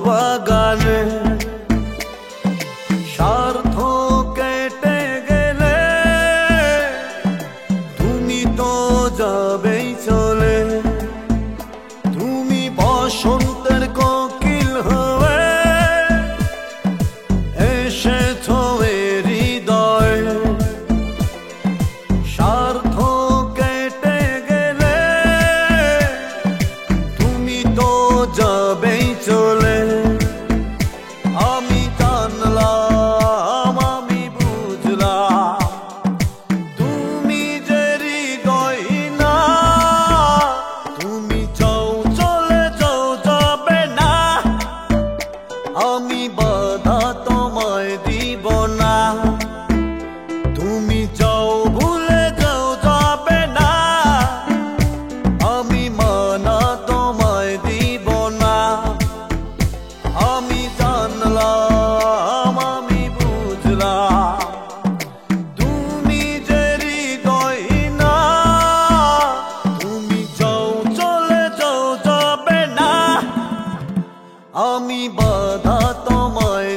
বাগানে স্বার্থ কেটে গেলে তুমি তো যাবেই চলে। তুমি বসন্তের কোকিল হয়ে এসেছো এ হৃদয়ে। স্বার্থ কেটে গেলে তুমি তো যাবেই চলে। আমি জানলাম, আমি বুঝলাম, তুমি যে হৃদয় না। তুমি যাও, চলে যাও, যাবে না। আমি বাধা তোমায় দিব না। তুমি যাও, ভুলে যাও, যাবে না। আমি মানা তোমায় দিব না। আমি জানলাম, আমি বুঝলাম, তুমি যে হৃদয় না। তুমি যাও, চলে যাও, যাবে না। আমি বাধা তোমায়